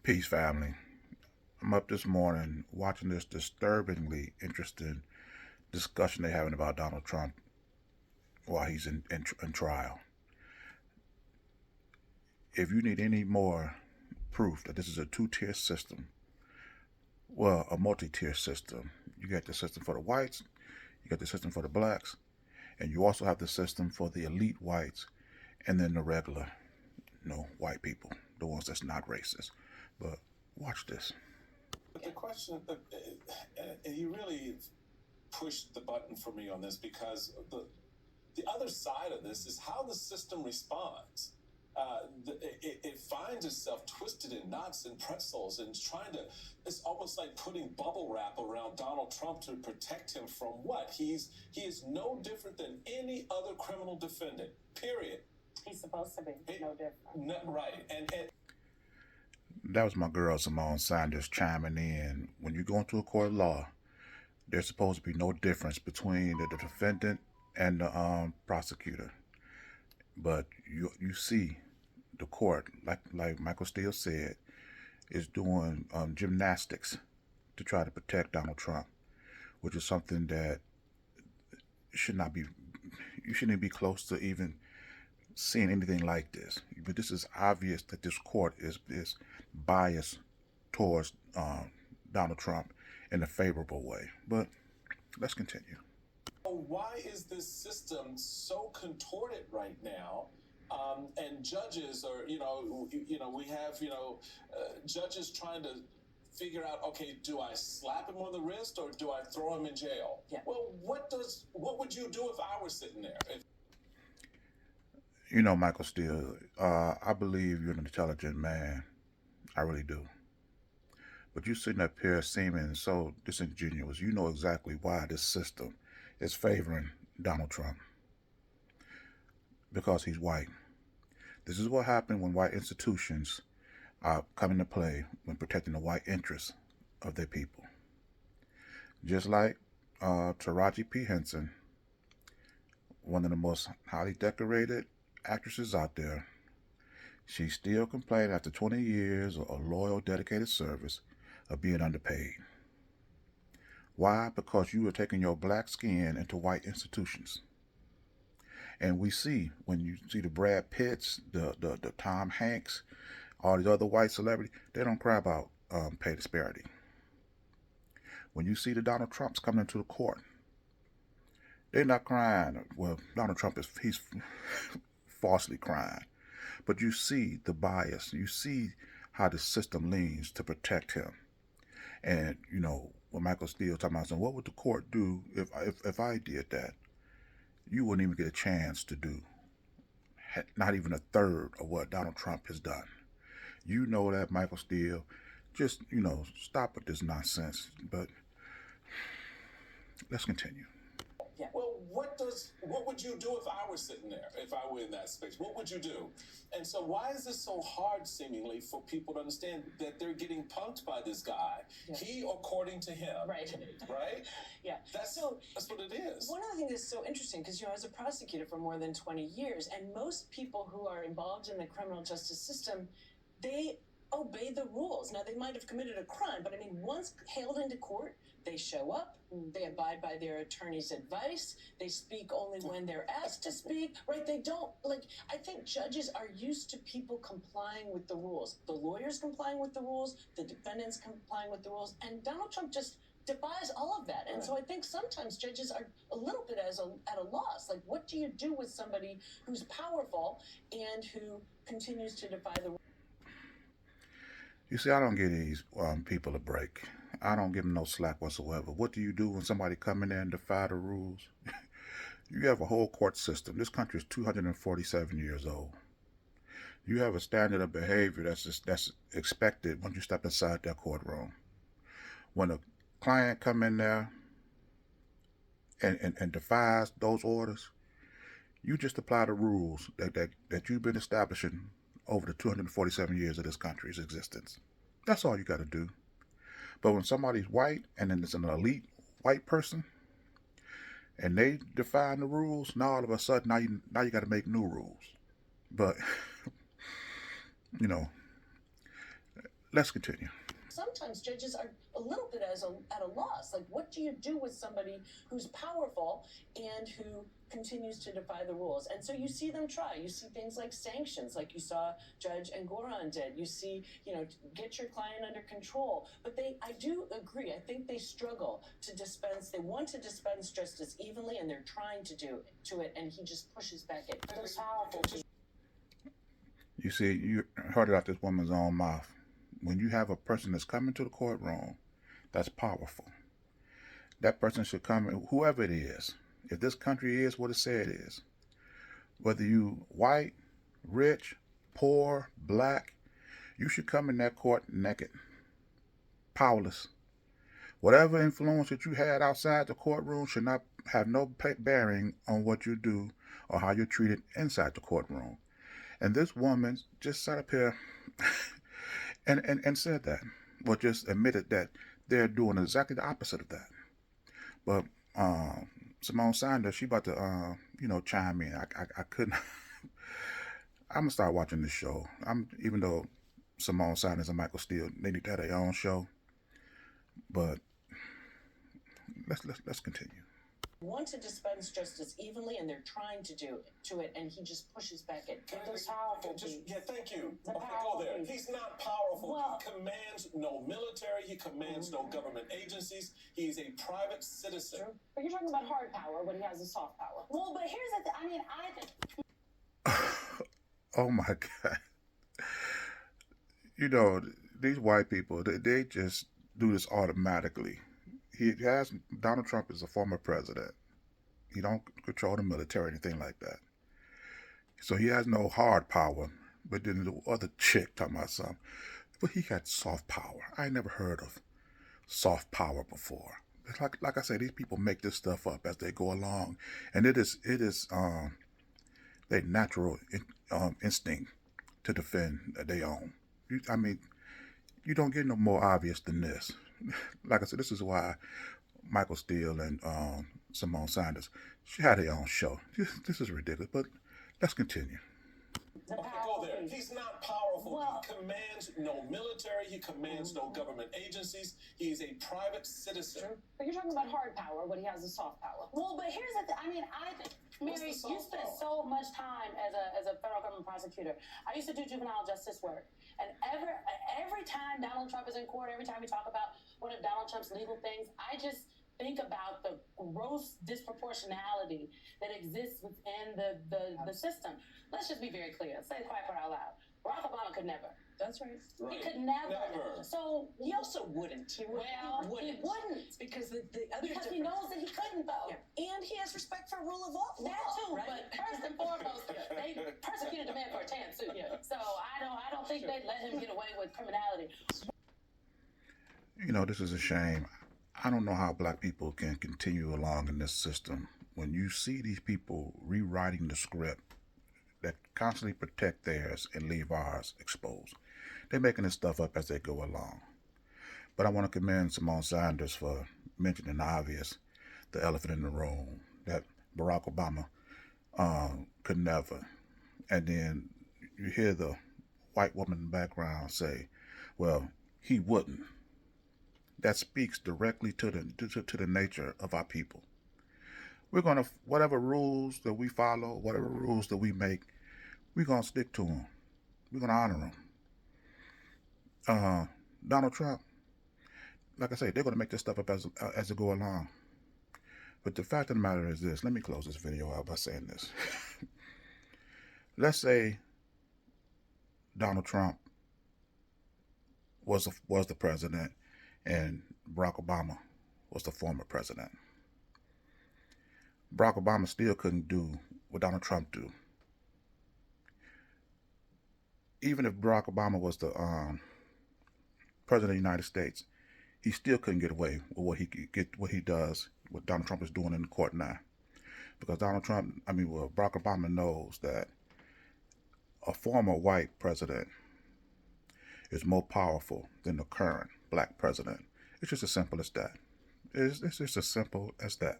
Peace, family. I'm up this morning watching this disturbingly interesting discussion they're having about Donald Trump while he's in trial. If you need any more proof that this is a two-tier system, well, a multi-tier system, you got the system for the whites, you got the system for the blacks, and you also have the system for the elite whites and then the regular, white people, the ones that's not racist. But watch this. But the question, he really pushed the button for me on this because the other side of this is how the system responds. It finds itself twisted in knots and pretzels and it's almost like putting bubble wrap around Donald Trump to protect him from what? He is no different than any other criminal defendant, period. He's supposed to be no different. No, right. And That was my girl Simone Sanders chiming in. When you go into a court of law, there's supposed to be no difference between the defendant and the prosecutor. But you see the court, like Michael Steele said, is doing gymnastics to try to protect Donald Trump, which is something that should not be. You shouldn't be close to even seeing anything like this. But this is obvious that this court is biased towards Donald Trump in a favorable way. But let's continue. Why is this system so contorted right now? And judges are, we have, judges trying to figure out, okay, do I slap him on the wrist or do I throw him in jail? Yeah. Well, what would you do if I were sitting there? Michael Steele, I believe you're an intelligent man. I really do. But you sitting up here seeming so disingenuous. You know exactly why this system is favoring Donald Trump. Because he's white. This is what happened when white institutions come into play when protecting the white interests of their people. Just like Taraji P. Henson, one of the most highly decorated actresses out there, she still complained after 20 years of loyal, dedicated service of being underpaid. Why? Because you are taking your black skin into white institutions. And we see, when you see the Brad Pitts, the Tom Hanks, all these other white celebrities, they don't cry about pay disparity. When you see the Donald Trumps coming into the court, they're not crying. Well, Donald Trump he's falsely crying. But you see the bias. You see how the system leans to protect him. And, when Michael Steele talking about, what would the court do if I did that? You wouldn't even get a chance to do not even a third of what Donald Trump has done. You know that, Michael Steele. Just, stop with this nonsense. But let's continue. Yeah. Well, what would you do if I were sitting there, if I were in that space? What would you do? And so why is this so hard, seemingly, for people to understand that they're getting punked by this guy? Yeah. He, according to him. Right. Right? Yeah. That's what it is. One of the things that's so interesting, because, I was a prosecutor for more than 20 years, and most people who are involved in the criminal justice system, they obey the rules. Now, they might have committed a crime, but once hailed into court, they show up, they abide by their attorney's advice, they speak only when they're asked to speak, right? They don't, I think judges are used to people complying with the rules. The lawyers complying with the rules, the defendants complying with the rules, and Donald Trump just defies all of that. And so I think sometimes judges are a little bit at a loss. What do you do with somebody who's powerful and who continues to defy the rules? You see, I don't give these people a break. I don't give them no slack whatsoever. What do you do when somebody come in there and defy the rules? You have a whole court system. This country is 247 years old. You have a standard of behavior that's expected when you step inside that courtroom. When a client come in there and defies those orders, you just apply the rules that you've been establishing over the 247 years of this country's existence. That's all you got to do. But when somebody's white and then it's an elite white person and they define the rules, now all of a sudden now you got to make new rules. But let's continue. Sometimes judges are a little bit at a loss. Like, what do you do with somebody who's powerful and who continues to defy the rules? And so you see them try. You see things like sanctions, like you saw Judge Engoron did. You see, get your client under control. But I do agree. I think they struggle to dispense. They want to dispense justice evenly, and they're trying to do it. And he just pushes back at it. It's powerful. You see, you heard it out this woman's own mouth. When you have a person that's coming to the courtroom that's powerful, that person should come, whoever it is. If this country is what it said it is, whether you white, rich, poor, black, you should come in that court naked, powerless. Whatever influence that you had outside the courtroom should not have no bearing on what you do or how you're treated inside the courtroom. And this woman just sat up here and said that, well, just admitted that they're doing exactly the opposite of that. But Simone Sanders, she about to, chime in. I couldn't. I'm gonna start watching this show. Even though Simone Sanders and Michael Steele, they need to have their own show. But let's continue. Want to dispense justice evenly, and they're trying to do it, and he just pushes back at it. It's powerful. Thank you. Okay, go there. He's not powerful. Well, he commands no military. He commands no government agencies. He's a private citizen. True. But you're talking about hard power when he has the soft power. Well, but here's the thing. Oh my God. These white people, they just do this automatically. Donald Trump is a former president. He don't control the military or anything like that. So he has no hard power. But then the other chick talking about something. But he had soft power. I never heard of soft power before. It's like I said, these people make this stuff up as they go along. And it is their natural instinct to defend their own. You don't get no more obvious than this. Like I said, this is why Michael Steele and Simone Sanders, she had their own show. This is ridiculous, but let's continue. Okay, go there. He's not powerful. Well, he commands no military. He commands no government agencies. He's a private citizen. True. But you're talking about hard power when he has the soft power. Well, but here's the thing. Mary, you spent so much time as a federal government prosecutor. I used to do juvenile justice work. And every time Donald Trump is in court, every time we talk about one of Donald Trump's legal things, I just think about the gross disproportionality that exists within the system. Let's just be very clear. Say it quiet for out loud. Barack Obama could never. That's right. He could never. So he also wouldn't. He wouldn't. Because he knows that he couldn't, though. Yeah. And he has respect for rule of law. That too, right? But first and foremost, they persecuted the man for a tan suit. Yeah. So I don't think they'd let him get away with criminality. This is a shame. I don't know how black people can continue along in this system when you see these people rewriting the script that constantly protect theirs and leave ours exposed. They're making this stuff up as they go along. But I want to commend Simone Sanders for mentioning the obvious, the elephant in the room, that Barack Obama could never. And then you hear the white woman in the background say, well, he wouldn't. That speaks directly to the nature of our people. We're going to, whatever rules that we follow, whatever rules that we make, we're going to stick to them. We're going to honor them. Donald Trump, like I say, they're going to make this stuff up as they go along. But the fact of the matter is this. Let me close this video out by saying this. Let's say Donald Trump was the president and Barack Obama was the former president. Barack Obama still couldn't do what Donald Trump do. Even if Barack Obama was the president of the United States, he still couldn't get away with what he does, what Donald Trump is doing in the court now. Because Barack Obama knows that a former white president is more powerful than the current black president. It's just as simple as that. It's just as simple as that.